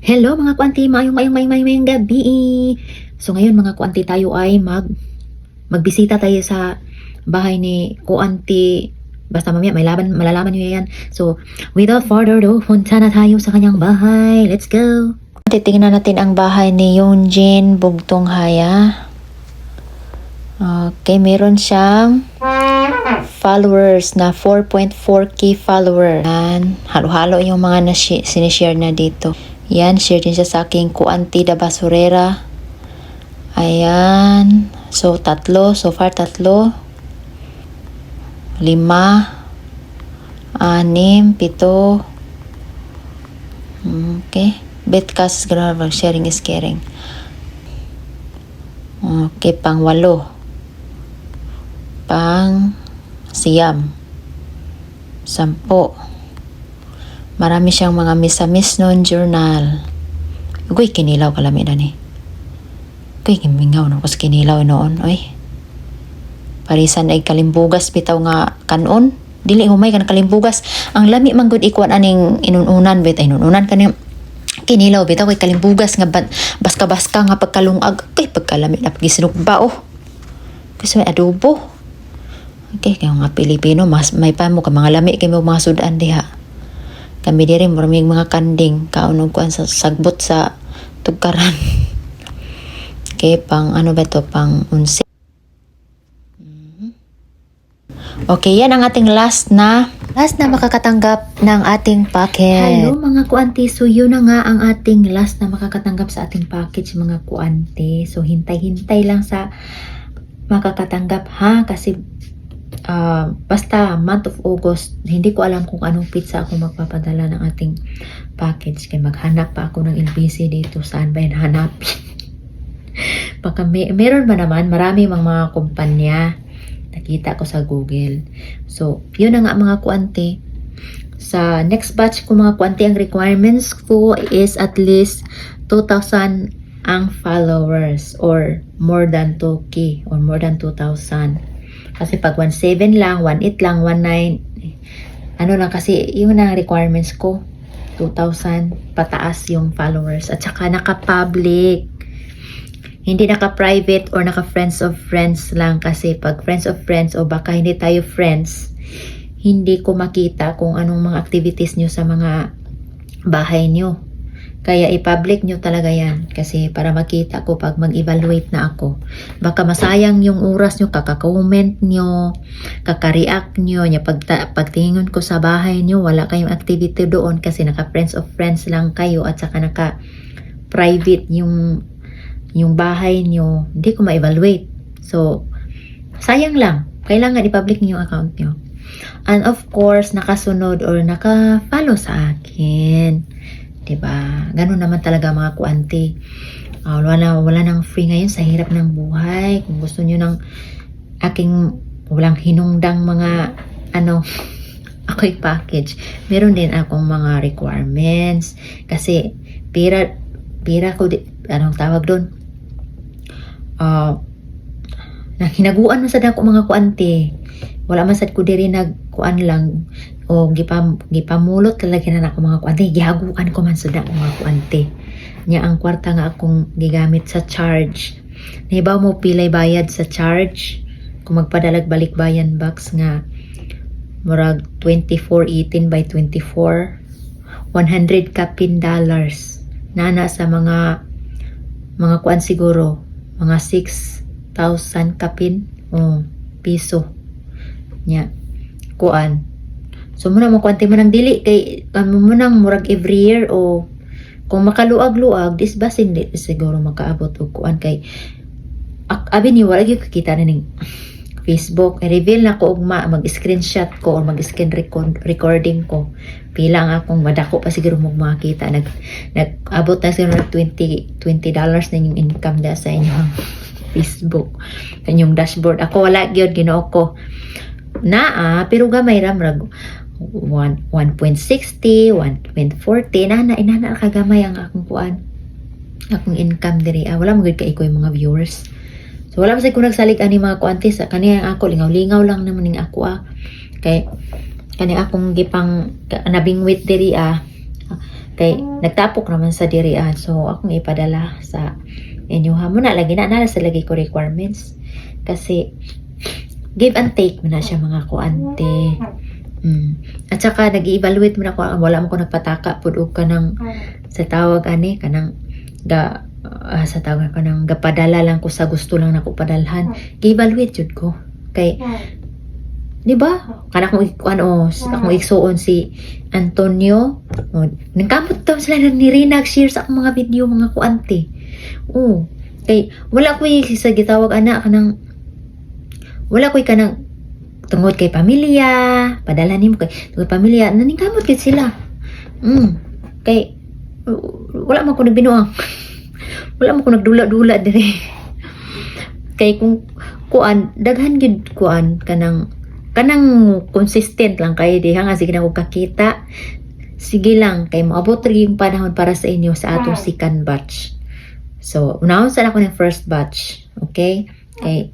Hello mga kuanti, mayong gabi. So ngayon mga kuanti, tayo ay magbisita tayo sa bahay ni kuanti. Basta mamaya malalaman niyo yan. So without further ado, punta na tayo sa kanyang bahay. Let's go. Titingnan natin ang bahay ni Yongjin Bugtong Haya. Okay, meron siyang followers na 4.4k followers. Halo-halo yung mga sinishare na dito. Yan, share din siya sa aking kuanti da basurera. Ayan. So, tatlo. So far, tatlo. 5. 6. 7. Okay. Betcast gravel. Sharing is caring. Okay, pang 8. Pang 9. 10. Marami siyang mga misamis noon journal. Uy, kinilaw kalami na ni. Uy, gimingaw no kas kinilaw noon. Uy. Parisan ay kalimbugas bitaw nga kanon. Dili humay kan kalimbugas. Ang lami man gud ikuan aning inununan bet ay inununan kaning kinilaw bitaw kay kalimbugas nga baska-baska nga pagkalungag. Uy, pagkalami na pagisinugba oh. Kasi may adobo. Okay, kaya mga Pilipino mas may pa mo ka mga lami kay mga sudan diha. Kami diri maraming mga kanding kaunog kuan sa sagbot sa tugkaran. Okay, pang ano ba to? Pang 11. Okay, yan ang ating last na makakatanggap ng ating package. Hello mga kuanti, so yun na nga ang ating last na makakatanggap sa ating package mga kuanti. So hintay-hintay lang sa makakatanggap ha, kasi basta month of August, hindi ko alam kung anong pizza ako magpapadala ng ating package. Kaya maghanap pa ako ng LBC dito. Saan ba yan hanapin? Baka meron ba naman? Marami mga kumpanya. Nakita ko sa Google. So, yun na nga mga kuanti. Sa next batch ko mga kuanti, ang requirements ko is at least 2,000 ang followers or more than 2K or more than 2,000. Kasi pag 1.7 lang, 1.8 lang, 1.9, ano lang kasi, yun ang requirements ko. 2,000 pataas yung followers. At saka naka-public. Hindi naka-private or naka-friends of friends lang. Kasi pag friends of friends o baka hindi tayo friends, hindi ko makita kung anong mga activities nyo sa mga bahay nyo. Kaya i-public nyo talaga yan. Kasi para makita ko pag mag-evaluate na ako. Baka masayang yung oras nyo, kaka-comment nyo, kaka-react nyo. Pagtingin ko sa bahay nyo, wala kayong activity doon kasi naka-friends of friends lang kayo at saka naka-private yung bahay nyo. Hindi ko ma-evaluate. So, sayang lang. Kailangan i-public nyo yung account nyo. And of course, nakasunod or naka-follow sa akin. Diba? Ganun naman talaga mga kuanti. Wala nang free ngayon sa hirap ng buhay. Kung gusto nyo ng aking walang hinungdang mga ako'y package, meron din akong mga requirements. Kasi pira ko, anong tawag doon? Hinaguan man sad ako mga kuanti. Wala man sad ko diri nagkuan lang o gipamulot talaga na ako mga kuanti. Gihaguan ko man sad ako mga kuanti. Nya ang kwarta nga akong gigamit sa charge. Nahibaw mo pilay bayad sa charge kung magpadalag balik bayan box nga murag 2418 by 24 100 kapin dollars nana sa mga kuan siguro mga 6,000 kapin piso nya kuan. So muna mo kuanti mo nang dili kay mo nang murag every year o kung makaluag-luag disbasin di siguro makaabot og kuan kay abi ni wala gyud kita na ning Facebook i-reveal na ko og mag-screenshot ko or mag-screen recording ko pila ang akong madako pa siguro mo makita nag-abot na siguro $20 na yung income da sa inyong Facebook kanyong dashboard. Ako wala gyud Ginoo ko pero gamay ra murag 1.60, 1.40 inana kagamay ang akong kuan akong income diri. Wala mo gud kay ko yung mga viewers. So wala masay ko nagsalig ani mga kuanti sa kaniya ako lingaw-lingaw lang naman ning ako kay kani akong gipang nabingwit diri Kay nagtapok naman sa dirian. So akong ipadala sa inyo ha. Muna lagi na sa lagi ko requirements. Kasi give and take mo na siya mga kuante. At saka nag-evaluate mo na ko, wala mo ko nagpataka pud og kanang sa tawag ani kanang sa tawag kanang gapadala lang ko sa gusto lang nako padalhan. Gi-evaluate jud ko. Kay di ba? Kana akong igsuon si Antonio. Nagkamot daw sila ni Rina share sa akong mga video mga kuante. Kay wala ko sa gitawag ana kanang wala ko kanang tungod kay pamilya, padala nimo kay tungod pamilya, naningkamot gid sila. Kay wala man ko nagbinuang. Wala man ko nagdula-dula dire. Kay kung kuan daghan gid kuan kanang consistent lang kay diha nga sige na ko kakita. Sige lang kay maabot rin yung panahon para sa inyo sa atong second batch. So, unahon sa ako ng first batch. Okay? Kay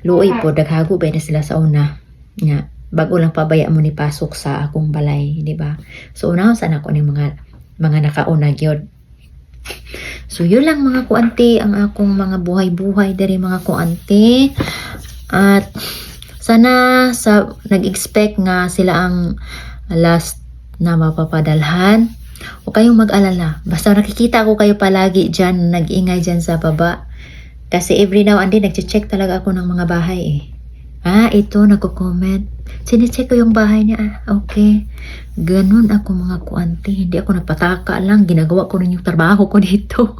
luoy po, daghago ba na sila sa una. Nga, bago lang pabaya mo ni pasok sa akong balay, di ba? So, unahon sa ako ng mga nakauna gyud. So, yun lang mga kuante, ang akong mga buhay-buhay dari mga kuante. At, sana sa nag-expect nga sila ang last na mapapadalhan. Huwag kayong mag-alala. Basta nakikita ko kayo palagi dyan, nag-ingay dyan sa baba. Kasi every now and then, nag-check talaga ako ng mga bahay eh. Ito, nagko-comment. Sine-check ko yung bahay niya. Okay. Ganun ako mga kuante. Hindi ako nagpataka lang. Ginagawa ko rin yung trabaho ko dito.